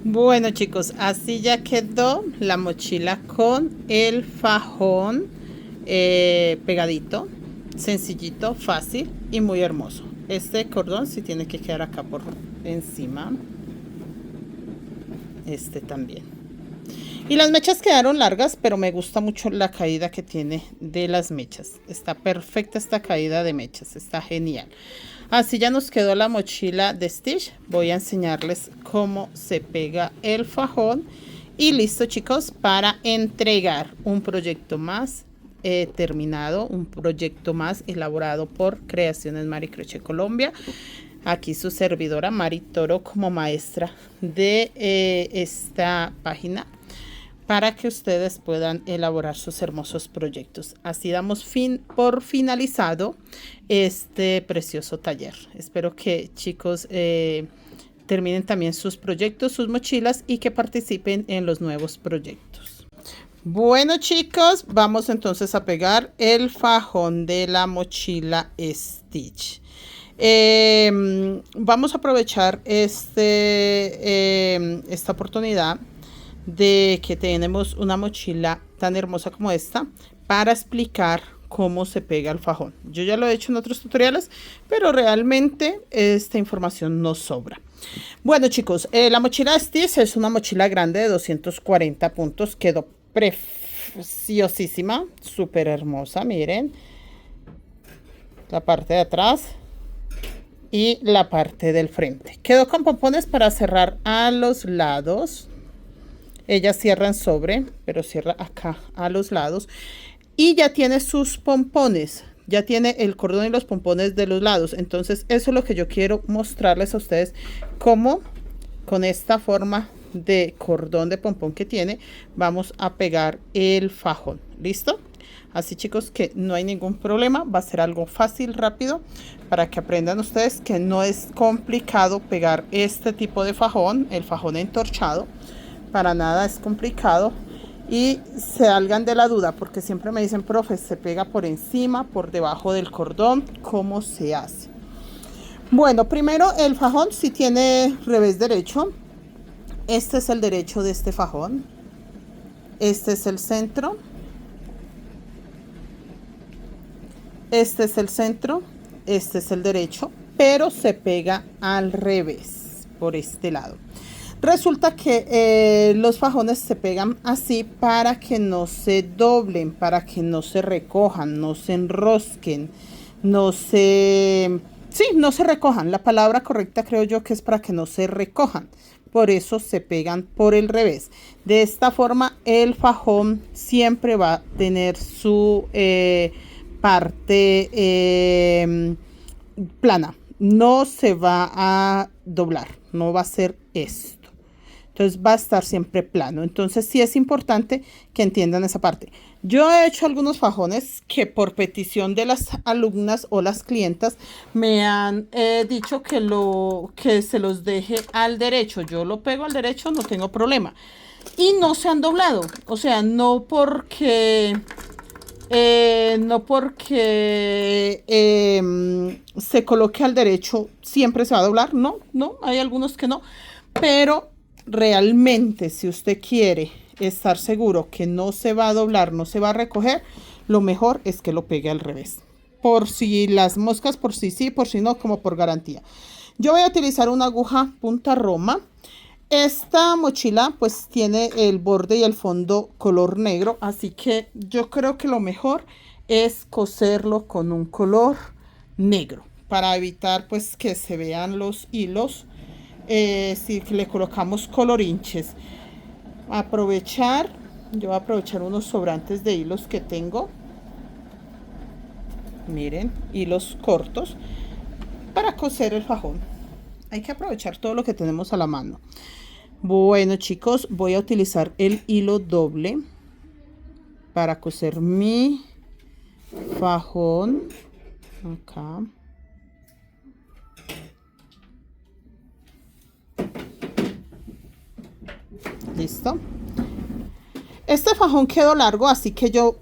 Bueno chicos, así ya quedó la mochila con el fajón pegadito, sencillito, fácil y muy hermoso. Este cordón sí tiene que quedar acá por encima. Este también. Y las mechas quedaron largas, pero me gusta mucho la caída que tiene de las mechas. Está perfecta esta caída de mechas, está genial. Así ya nos quedó la mochila de Stitch. Voy a enseñarles cómo se pega el fajón. Y listo chicos, para entregar un proyecto más terminado, un proyecto más elaborado por Creaciones Mari Crochet Colombia. Aquí su servidora Mari Toro como maestra de esta página, para que ustedes puedan elaborar sus hermosos proyectos. Así damos por finalizado este precioso taller. Espero que chicos terminen también sus proyectos, sus mochilas y que participen en los nuevos proyectos. Bueno chicos, vamos entonces a pegar el fajón de la mochila Stitch. Vamos a aprovechar esta oportunidad de que tenemos una mochila tan hermosa como esta para explicar cómo se pega el fajón. Yo ya lo he hecho en otros tutoriales, pero realmente esta información nos sobra. Bueno chicos, la mochila Stitch es una mochila grande de 240 puntos. Quedó preciosísima, súper hermosa. Miren la parte de atrás y la parte del frente. Quedó con pompones para cerrar a los lados. Ella cierra en sobre, pero cierra acá a los lados. Y ya tiene sus pompones. Ya tiene el cordón y los pompones de los lados. Entonces eso es lo que yo quiero mostrarles a ustedes. Cómo con esta forma de cordón de pompón que tiene, vamos a pegar el fajón. ¿Listo? Así chicos que no hay ningún problema. Va a ser algo fácil, rápido, para que aprendan ustedes que no es complicado pegar este tipo de fajón. El fajón entorchado. Para nada es complicado. Y salgan de la duda, porque siempre me dicen, profe, se pega por encima, por debajo del cordón, ¿cómo se hace? Bueno, primero el fajón si tiene revés derecho. Este es el derecho de este fajón. Este es el centro. Este es el centro. Este es el derecho, pero se pega al revés, por este lado. Resulta que los fajones se pegan así para que no se doblen, para que no se recojan, no se enrosquen, no se recojan. La palabra correcta creo yo que es para que no se recojan. Por eso se pegan por el revés. De esta forma el fajón siempre va a tener su parte plana. No se va a doblar, no va a ser esto. Entonces va a estar siempre plano. Entonces sí es importante que entiendan esa parte. Yo he hecho algunos fajones que por petición de las alumnas o las clientas me han dicho que se los deje al derecho. Yo lo pego al derecho, no tengo problema. Y no se han doblado. O sea, no porque se coloque al derecho siempre se va a doblar. No, hay algunos que no. Pero realmente, si usted quiere estar seguro que no se va a doblar, no se va a recoger, lo mejor es que lo pegue al revés. Por si las moscas, por si sí, por si no, como por garantía. Yo voy a utilizar una aguja punta Roma. Esta mochila pues tiene el borde y el fondo color negro, así que yo creo que lo mejor es coserlo con un color negro para evitar pues que se vean los hilos. Si le colocamos colorinches, yo voy a aprovechar unos sobrantes de hilos que tengo, miren, hilos cortos para coser el fajón. Hay que aprovechar todo lo que tenemos a la mano. Bueno chicos, voy a utilizar el hilo doble para coser mi fajón acá. Listo. Este fajón quedó largo, así que yo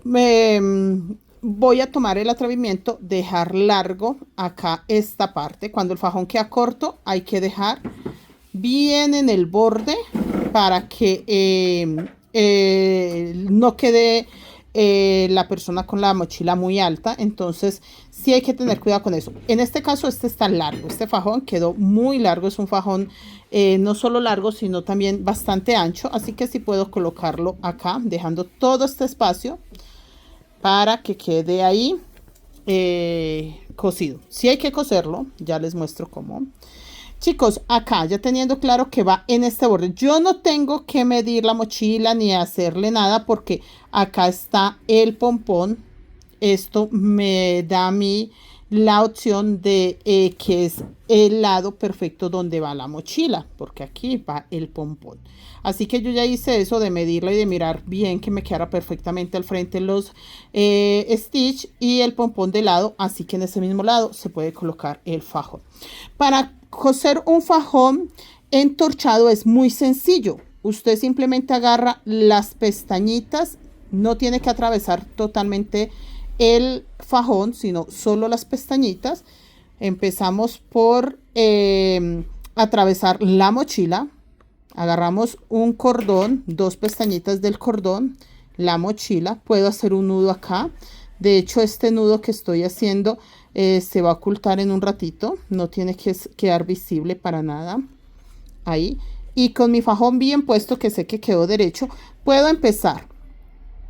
voy a tomar el atrevimiento de dejar largo acá esta parte. Cuando el fajón queda corto, hay que dejar bien en el borde para que no quede la persona con la mochila muy alta. Entonces sí hay que tener cuidado con eso. En este caso este está largo, este fajón quedó muy largo, es un fajón no solo largo sino también bastante ancho, así que sí puedo colocarlo acá dejando todo este espacio para que quede ahí cosido. Si hay que coserlo, ya les muestro cómo. Chicos, acá ya teniendo claro que va en este borde, yo no tengo que medir la mochila ni hacerle nada porque acá está el pompón. Esto me da a mí la opción de que es el lado perfecto donde va la mochila, porque aquí va el pompón. Así que yo ya hice eso de medirla y de mirar bien que me quedara perfectamente al frente los stitch y el pompón de lado, así que en ese mismo lado se puede colocar el fajón. Para coser un fajón entorchado es muy sencillo. Usted simplemente agarra las pestañitas, no tiene que atravesar totalmente el fajón, sino solo las pestañitas. Empezamos por atravesar la mochila. Agarramos un cordón, dos pestañitas del cordón, la mochila. Puedo hacer un nudo acá. De hecho, este nudo que estoy haciendo se va a ocultar en un ratito. No tiene que quedar visible para nada. Ahí. Y con mi fajón bien puesto, que sé que quedó derecho, puedo empezar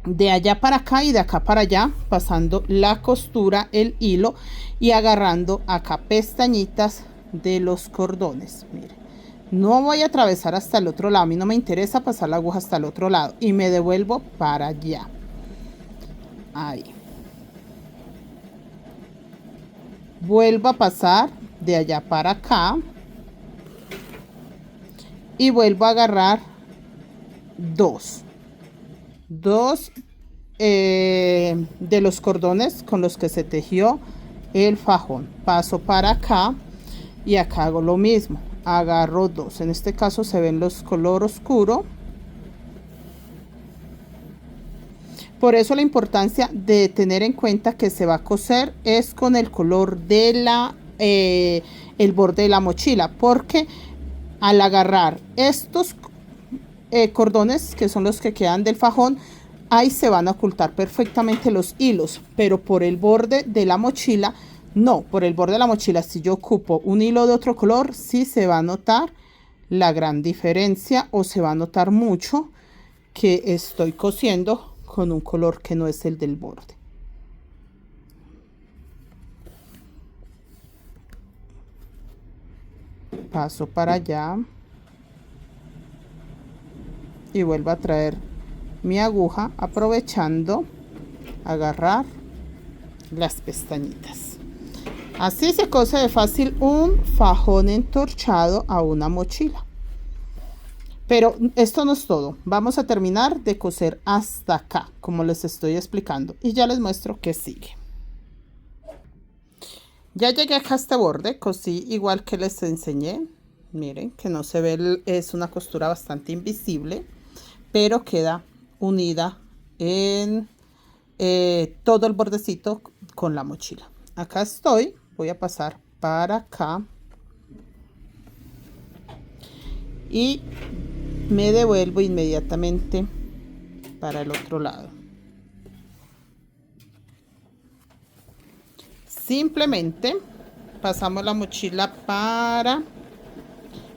de allá para acá y de acá para allá, pasando la costura, el hilo y agarrando acá pestañitas de los cordones. Miren, no voy a atravesar hasta el otro lado, a mí no me interesa pasar la aguja hasta el otro lado y me devuelvo para allá. Ahí. Vuelvo a pasar de allá para acá y vuelvo a agarrar dos de los cordones con los que se tejió el fajón. Paso para acá y acá hago lo mismo, agarro dos. En este caso se ven los color oscuro, por eso la importancia de tener en cuenta que se va a coser es con el color de el borde de la mochila, porque al agarrar estos cordones, que son los que quedan del fajón, ahí se van a ocultar perfectamente los hilos, pero por el borde de la mochila no. Por el borde de la mochila, si yo ocupo un hilo de otro color, sí se va a notar la gran diferencia, o se va a notar mucho que estoy cosiendo con un color que no es el del borde. Paso para allá y vuelvo a traer mi aguja, aprovechando agarrar las pestañitas. Así se cose de fácil un fajón entorchado a una mochila. Pero esto no es todo, vamos a terminar de coser hasta acá, como les estoy explicando, y ya les muestro qué sigue. Ya llegué acá a este borde, cosí igual que les enseñé. Miren que no se ve, es una costura bastante invisible, pero queda unida en todo el bordecito con la mochila. Acá estoy, voy a pasar para acá y me devuelvo inmediatamente para el otro lado. Simplemente pasamos la mochila para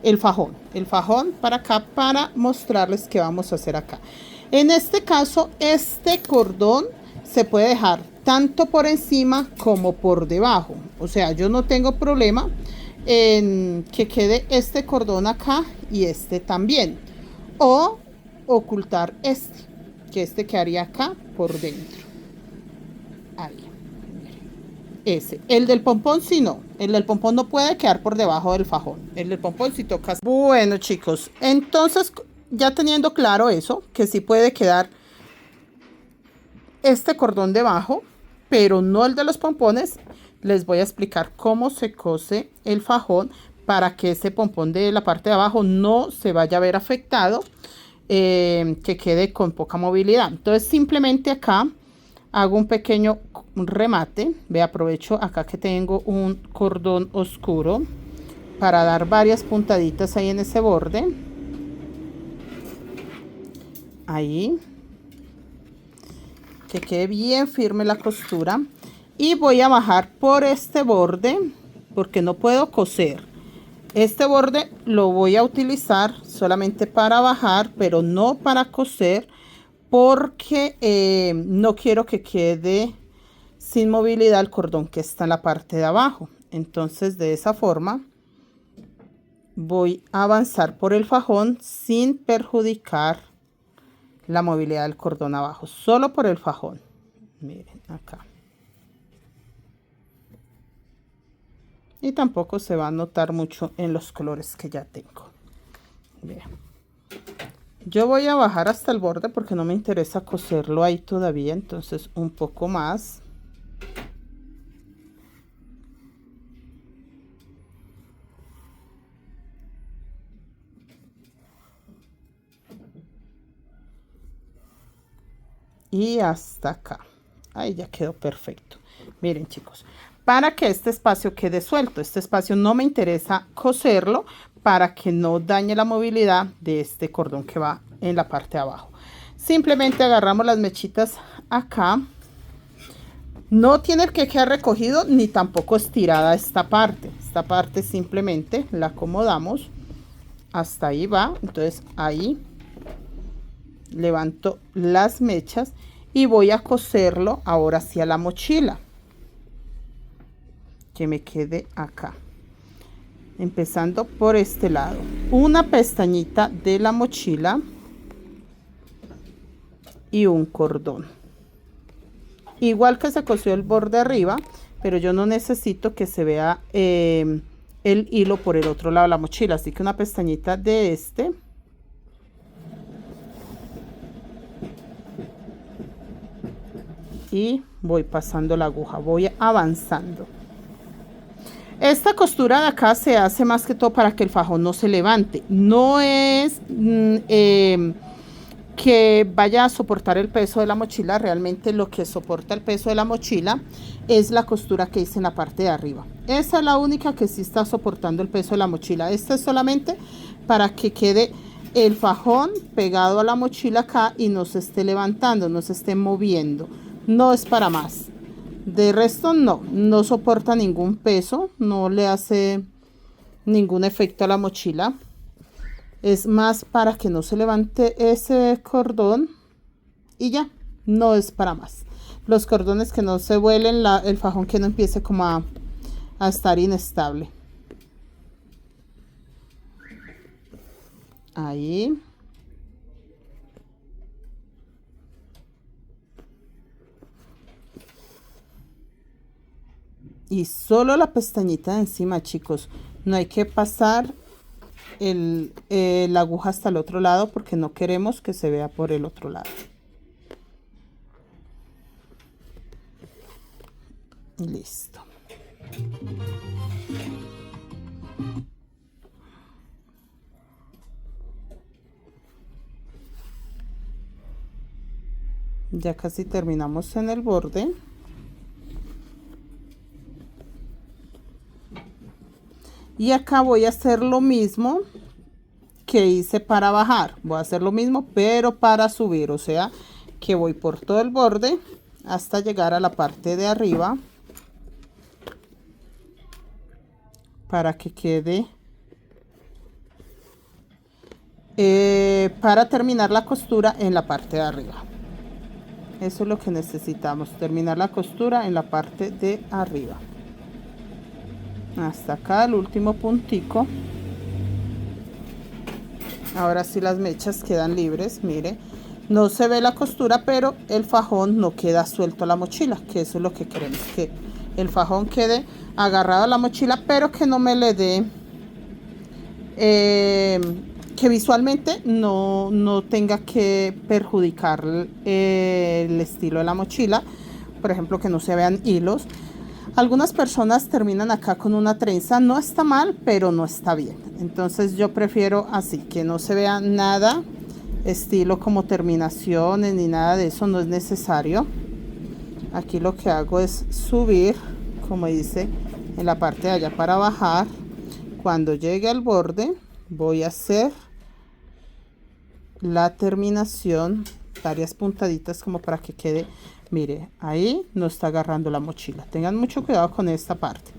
el fajón para acá, para mostrarles qué vamos a hacer acá. En este caso, este cordón se puede dejar tanto por encima como por debajo. O sea, yo no tengo problema en que quede este cordón acá y este también. O ocultar este, que este quedaría acá por dentro. Ahí. Ese. El del pompón sí no. El del pompón no puede quedar por debajo del fajón. El del pompón sí toca. Bueno, chicos, entonces ya teniendo claro eso, que sí puede quedar este cordón debajo, pero no el de los pompones, les voy a explicar cómo se cose el fajón para que ese pompón de la parte de abajo no se vaya a ver afectado, que quede con poca movilidad. Entonces simplemente acá hago un pequeño remate. Ve, aprovecho acá que tengo un cordón oscuro para dar varias puntaditas ahí en ese borde. Ahí. Que quede bien firme la costura. Y voy a bajar por este borde porque no puedo coser. Este borde lo voy a utilizar solamente para bajar, pero no para coser, porque no quiero que quede sin movilidad el cordón que está en la parte de abajo. Entonces, de esa forma voy a avanzar por el fajón sin perjudicar la movilidad del cordón abajo, solo por el fajón. Miren acá. Y tampoco se va a notar mucho en los colores que ya tengo. Vean. Yo voy a bajar hasta el borde porque no me interesa coserlo ahí todavía, entonces un poco más. Y hasta acá. Ahí ya quedó perfecto. Miren, chicos, para que este espacio quede suelto, este espacio no me interesa coserlo para que no dañe la movilidad de este cordón que va en la parte de abajo. Simplemente agarramos las mechitas acá. No tiene que quedar recogido ni tampoco estirada esta parte. Esta parte simplemente la acomodamos. Hasta ahí va. Entonces ahí levanto las mechas y voy a coserlo ahora hacia la mochila. Que me quede acá. Empezando por este lado. Una pestañita de la mochila. Y un cordón. Igual que se cosió el borde arriba, pero yo no necesito que se vea el hilo por el otro lado de la mochila, así que una pestañita de este. Y voy pasando la aguja, voy avanzando. Esta costura de acá se hace más que todo para que el fajón no se levante. No es que vaya a soportar el peso de la mochila. Realmente lo que soporta el peso de la mochila es la costura que hice en la parte de arriba. Esa es la única que sí está soportando el peso de la mochila. Esta es solamente para que quede el fajón pegado a la mochila acá y no se esté levantando, no se esté moviendo. No es para más. De resto no soporta ningún peso, no le hace ningún efecto a la mochila. Es más para que no se levante ese cordón y ya, no es para más. Los cordones que no se vuelen, el fajón que no empiece como a estar inestable. Ahí. Y solo la pestañita de encima, chicos. No hay que pasar la aguja hasta el otro lado porque no queremos que se vea por el otro lado. Listo. Ya casi terminamos en el borde. Y acá voy a hacer lo mismo que hice para bajar. Voy a hacer lo mismo, pero para subir. O sea, que voy por todo el borde hasta llegar a la parte de arriba. Para que quede... para terminar la costura en la parte de arriba. Eso es lo que necesitamos. Terminar la costura en la parte de arriba. Hasta acá el último puntico. Ahora sí las mechas quedan libres. Mire, no se ve la costura, pero el fajón no queda suelto a la mochila, que eso es lo que queremos, que el fajón quede agarrado a la mochila, pero que no me le dé que visualmente no tenga que perjudicar el estilo de la mochila. Por ejemplo, que no se vean hilos. Algunas personas terminan acá con una trenza. No está mal, pero no está bien. Entonces yo prefiero así, que no se vea nada estilo como terminaciones ni nada de eso. No es necesario. Aquí lo que hago es subir, como dice, en la parte de allá para bajar. Cuando llegue al borde voy a hacer la terminación, varias puntaditas como para que quede, mire, ahí no está agarrando la mochila. Tengan mucho cuidado con esta parte,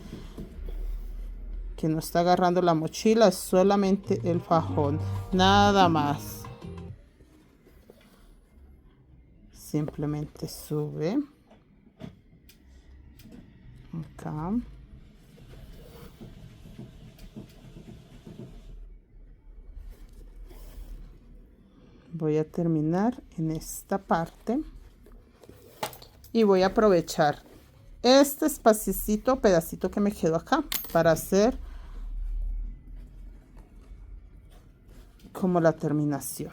que no está agarrando la mochila, es solamente el fajón, nada más. Simplemente sube acá. Voy a terminar en esta parte y voy a aprovechar este espacito, pedacito que me quedó acá para hacer como la terminación.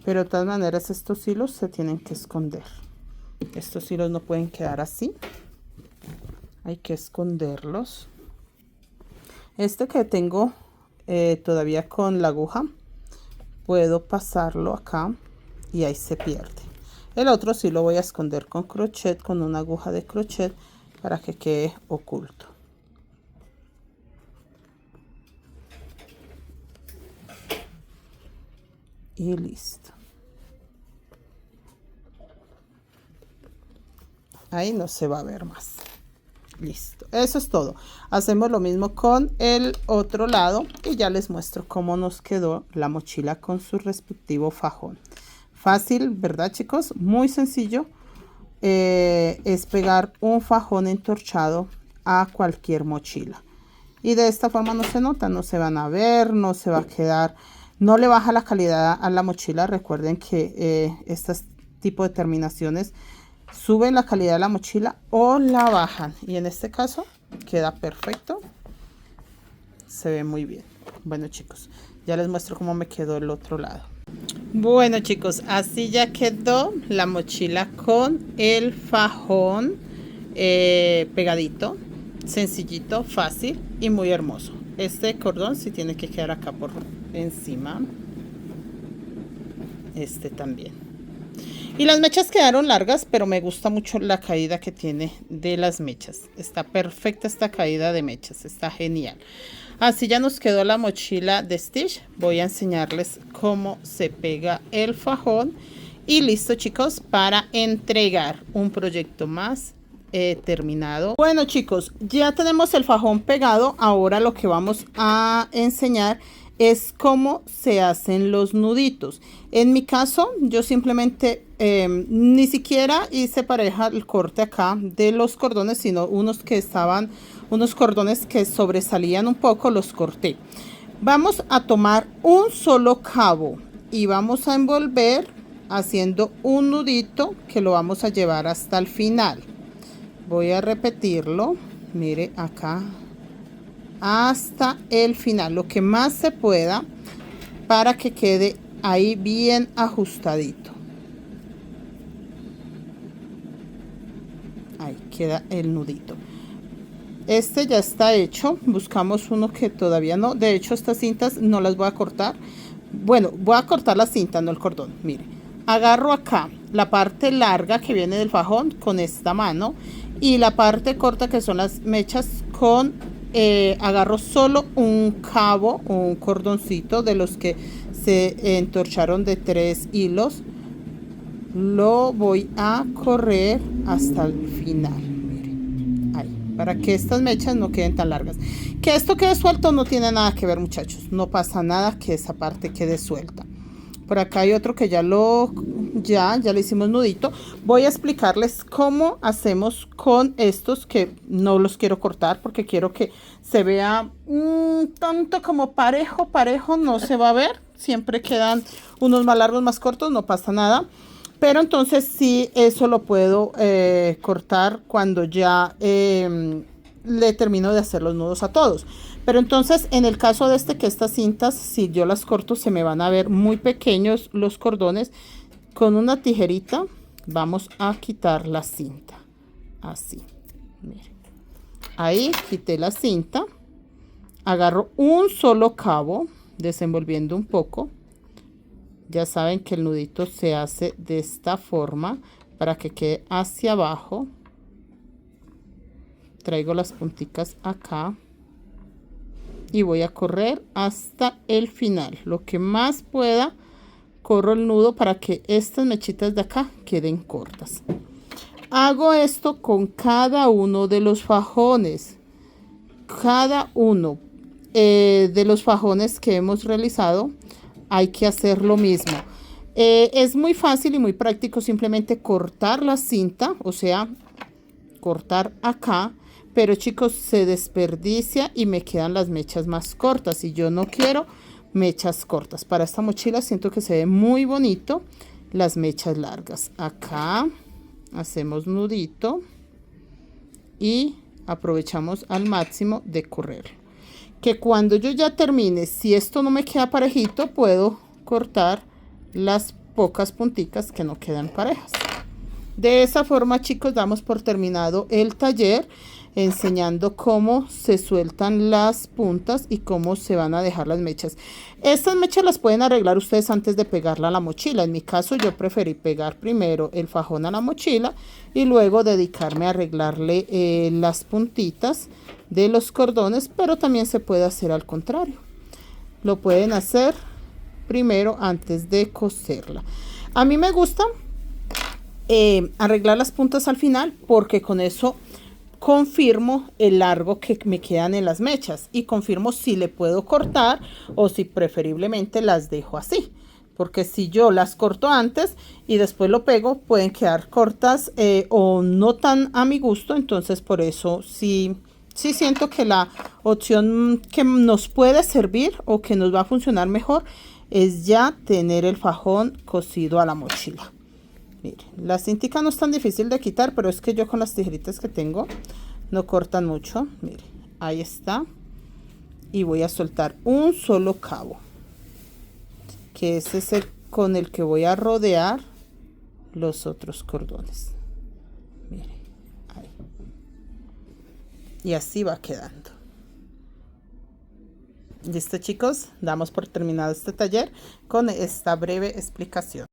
Pero de todas maneras estos hilos se tienen que esconder. Estos hilos no pueden quedar así. Hay que esconderlos. Este que tengo todavía con la aguja, puedo pasarlo acá y ahí se pierde. El otro sí lo voy a esconder con crochet, con una aguja de crochet, para que quede oculto. Y listo. Ahí no se va a ver más. Listo, eso es todo. Hacemos lo mismo con el otro lado y ya les muestro cómo nos quedó la mochila con su respectivo fajón. Fácil, ¿verdad, chicos? Muy sencillo. Es pegar un fajón entorchado a cualquier mochila. Y de esta forma no se nota, no se van a ver, no se va a quedar, no le baja la calidad a la mochila. Recuerden que estos tipos de terminaciones suben la calidad de la mochila o la bajan, y en este caso queda perfecto, se ve muy bien. Bueno, chicos, ya les muestro cómo me quedó el otro lado. Bueno, chicos, así ya quedó la mochila con el fajón pegadito, sencillito, fácil y muy hermoso. Este cordón sí tiene que quedar acá por encima, este también. Y las mechas quedaron largas, pero me gusta mucho la caída que tiene de las mechas. Está perfecta esta caída de mechas, está genial. Así ya nos quedó la mochila de Stitch. Voy a enseñarles cómo se pega el fajón. Y listo, chicos, para entregar un proyecto más terminado. Bueno, chicos, ya tenemos el fajón pegado. Ahora lo que vamos a enseñar es cómo se hacen los nuditos. En mi caso, yo simplemente ni siquiera hice pareja el corte acá de los cordones, sino unos cordones que sobresalían un poco, los corté. Vamos a tomar un solo cabo y vamos a envolver haciendo un nudito que lo vamos a llevar hasta el final. Voy a repetirlo, mire acá, hasta el final, lo que más se pueda, para que quede ahí bien ajustadito. Ahí queda el nudito. Este ya está hecho. Buscamos uno que todavía no. De hecho, estas cintas no las voy a cortar. Bueno, voy a cortar la cinta, no el cordón. Mire, agarro acá la parte larga que viene del fajón con esta mano, y la parte corta que son las mechas con agarro solo un cabo o un cordoncito de los que se entorcharon de 3 hilos. Lo voy a correr hasta el final, miren, ahí, para que estas mechas no queden tan largas. Que esto quede suelto no tiene nada que ver, muchachos, no pasa nada que esa parte quede suelta. Por acá hay otro que ya le hicimos nudito. Voy a explicarles cómo hacemos con estos, que no los quiero cortar porque quiero que se vea tanto como parejo no se va a ver. Siempre quedan unos más largos, más cortos, no pasa nada. Pero entonces sí, eso lo puedo cortar cuando ya le termino de hacer los nudos a todos. Pero entonces, en el caso de que estas cintas, si yo las corto, se me van a ver muy pequeños los cordones. Con una tijerita vamos a quitar la cinta. Así, miren. Ahí quité la cinta. Agarro un solo cabo, desenvolviendo un poco. Ya saben que el nudito se hace de esta forma para que quede hacia abajo. Traigo las punticas acá y voy a correr hasta el final, lo que más pueda, corro el nudo para que estas mechitas de acá queden cortas. Hago esto con cada uno de los fajones. Cada uno de los fajones que hemos realizado hay que hacer lo mismo. Es muy fácil y muy práctico simplemente cortar la cinta, o sea, cortar acá, pero chicos, se desperdicia y me quedan las mechas más cortas y yo no quiero mechas cortas. Para esta mochila siento que se ve muy bonito las mechas largas. Acá hacemos nudito y aprovechamos al máximo de correr. Que cuando yo ya termine, si esto no me queda parejito, puedo cortar las pocas punticas que no quedan parejas. De esa forma, chicos, damos por terminado el taller enseñando cómo se sueltan las puntas y cómo se van a dejar las mechas. Estas mechas las pueden arreglar ustedes antes de pegarla a la mochila. En mi caso yo preferí pegar primero el fajón a la mochila y luego dedicarme a arreglarle las puntitas de los cordones, pero también se puede hacer al contrario. Lo pueden hacer primero antes de coserla. A mí me gusta arreglar las puntas al final porque con eso confirmo el largo que me quedan en las mechas y confirmo si le puedo cortar o si preferiblemente las dejo así, porque si yo las corto antes y después lo pego pueden quedar cortas o no tan a mi gusto. Entonces por eso sí siento que la opción que nos puede servir o que nos va a funcionar mejor es ya tener el fajón cosido a la mochila. Miren, la cintica no es tan difícil de quitar, pero es que yo con las tijeritas que tengo no cortan mucho. Miren, ahí está. Y voy a soltar un solo cabo, que ese es el con el que voy a rodear los otros cordones. Miren, ahí. Y así va quedando. Listo, chicos, damos por terminado este taller con esta breve explicación.